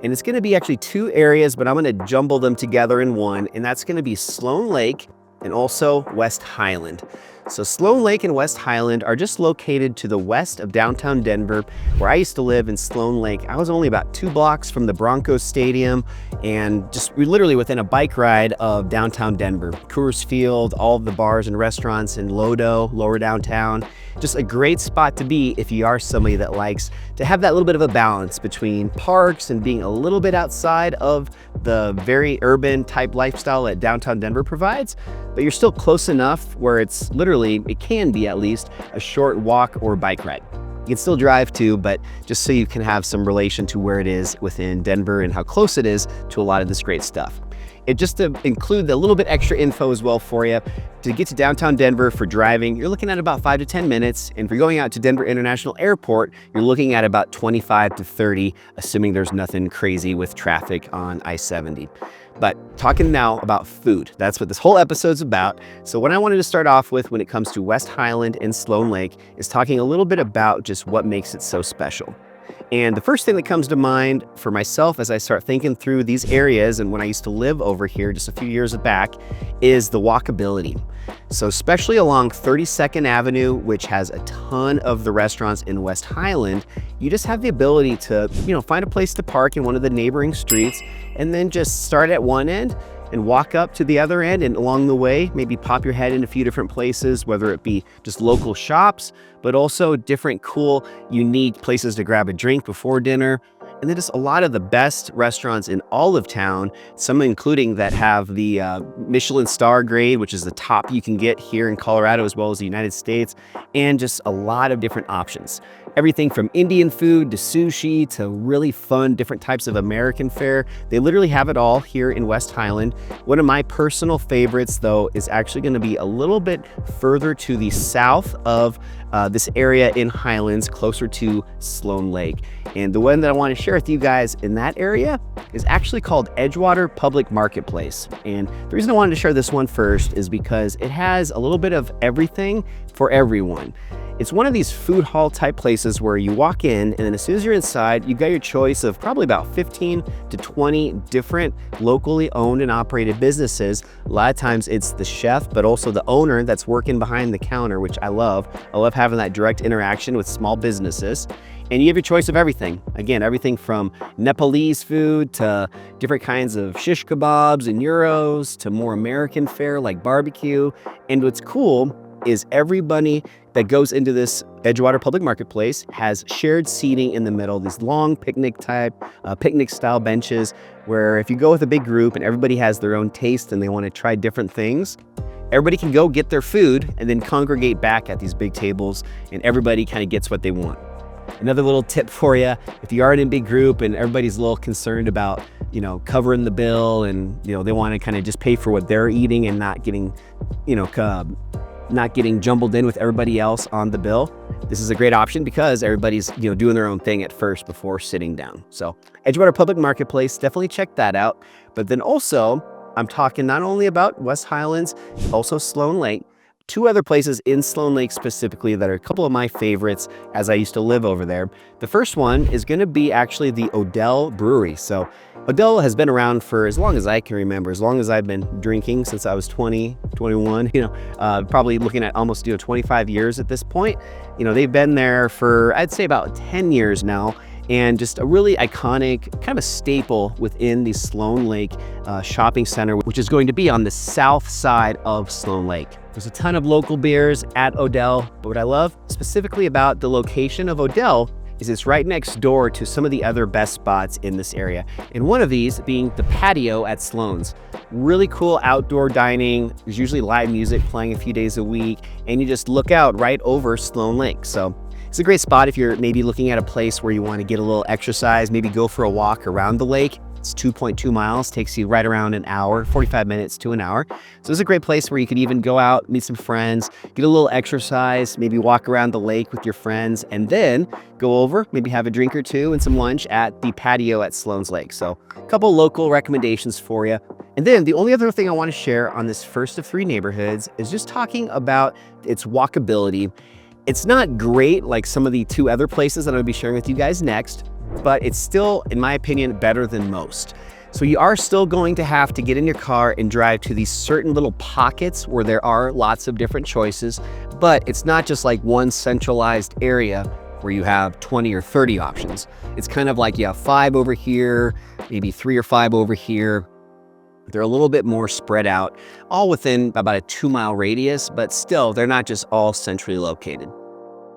And it's gonna be actually two areas, but I'm gonna jumble them together in one, and that's gonna be Sloan Lake and also West Highland. So Sloan Lake and West Highland are just located to the west of downtown Denver, where I used to live in Sloan Lake. I was only about 2 blocks from the Broncos Stadium and just literally within a bike ride of downtown Denver. Coors Field, all of the bars and restaurants in Lodo, lower downtown. Just a great spot to be if you are somebody that likes to have that little bit of a balance between parks and being a little bit outside of the very urban type lifestyle that downtown Denver provides, but you're still close enough where it's literally, it can be at least, a short walk or bike ride. You can still drive too, but just so you can have some relation to where it is within Denver and how close it is to a lot of this great stuff. And just to include a little bit extra info as well for you, to get to downtown Denver for driving, you're looking at about 5 to 10 minutes. And for going out to Denver International Airport, you're looking at about 25 to 30, assuming there's nothing crazy with traffic on I-70. But talking now about food, that's what this whole episode's about. So what I wanted to start off with when it comes to West Highland and Sloan Lake is talking a little bit about just what makes it so special. And the first thing that comes to mind for myself as I start thinking through these areas and when I used to live over here just a few years back is the walkability. So especially along 32nd Avenue, which has a ton of the restaurants in West Highland, you just have the ability to, find a place to park in one of the neighboring streets and then just start at one end and walk up to the other end, and along the way, maybe pop your head in a few different places, whether it be just local shops, but also different cool, unique places to grab a drink before dinner. And then just a lot of the best restaurants in all of town, some including that have the Michelin star grade, which is the top you can get here in Colorado as well as the United States, and just a lot of different options. Everything from Indian food to sushi to really fun different types of American fare. They literally have it all here in West Highland. One of my personal favorites though is actually going to be a little bit further to the south of this area in Highlands, closer to Sloan Lake. And the one that I want to share with you guys in that area is actually called Edgewater Public Marketplace. And the reason I wanted to share this one first is because it has a little bit of everything for everyone. It's one of these food hall type places where you walk in, and then as soon as you're inside, you got your choice of probably about 15 to 20 different locally owned and operated businesses. A lot of times it's the chef, but also the owner that's working behind the counter, which I love. I love having that direct interaction with small businesses. And you have your choice of everything. Again, everything from Nepalese food to different kinds of shish kebabs and gyros to more American fare like barbecue. And what's cool is everybody that goes into this Edgewater Public Marketplace has shared seating in the middle, these long picnic style benches, where if you go with a big group and everybody has their own taste and they want to try different things, everybody can go get their food and then congregate back at these big tables, and everybody kind of gets what they want. Another little tip for you, if you are in a big group and everybody's a little concerned about, covering the bill and, they want to kind of just pay for what they're eating and not getting, not getting jumbled in with everybody else on the bill, this is a great option because everybody's doing their own thing at first before sitting down. So Edgewater Public Marketplace, definitely check that out. But then also, I'm talking not only about West Highlands, also Sloan Lake. Two other places in Sloan Lake specifically that are a couple of my favorites as I used to live over there. The first one is going to be actually the Odell Brewery. So Odell has been around for as long as I can remember, as long as I've been drinking since I was 20, 21, probably looking at almost 25 years at this point. They've been there for, I'd say, about 10 years now. And just a really iconic, kind of a staple within the Sloan Lake shopping center, which is going to be on the south side of Sloan Lake. There's a ton of local beers at Odell, but what I love specifically about the location of Odell is it's right next door to some of the other best spots in this area. And one of these being the patio at Sloan's. Really cool outdoor dining. There's usually live music playing a few days a week, and you just look out right over Sloan Lake. So it's a great spot if you're maybe looking at a place where you want to get a little exercise, maybe go for a walk around the lake. It's 2.2 miles, takes you right around an hour, 45 minutes to an hour. So it's a great place where you could even go out, meet some friends, get a little exercise, maybe walk around the lake with your friends, and then go over, maybe have a drink or two and some lunch at the patio at Sloan's Lake. So a couple local recommendations for you. And then the only other thing I want to share on this first of three neighborhoods is just talking about its walkability. It's not great like some of the two other places that I'm going to be sharing with you guys next, but it's still, in my opinion, better than most. So you are still going to have to get in your car and drive to these certain little pockets where there are lots of different choices, but it's not just like one centralized area where you have 20 or 30 options. It's kind of like you have 5 over here, maybe 3 or 5 over here. They're a little bit more spread out, all within about a 2-mile radius, but still, they're not just all centrally located.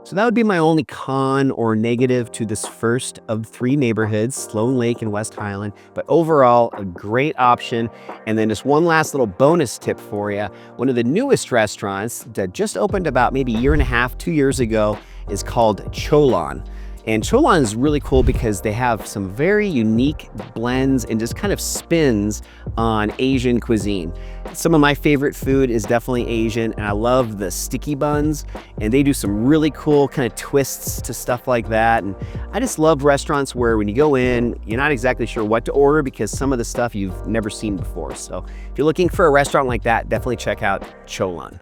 So that would be my only con or negative to this first of 3 neighborhoods, Sloan Lake and West Highland. But overall, a great option. And then just one last little bonus tip for you. One of the newest restaurants that just opened about maybe a year and a half, 2 years ago is called Cholon. And Cholon is really cool because they have some very unique blends and just kind of spins on Asian cuisine. Some of my favorite food is definitely Asian, and I love the sticky buns, and they do some really cool kind of twists to stuff like that. And I just love restaurants where when you go in, you're not exactly sure what to order because some of the stuff you've never seen before. So if you're looking for a restaurant like that, definitely check out Cholon.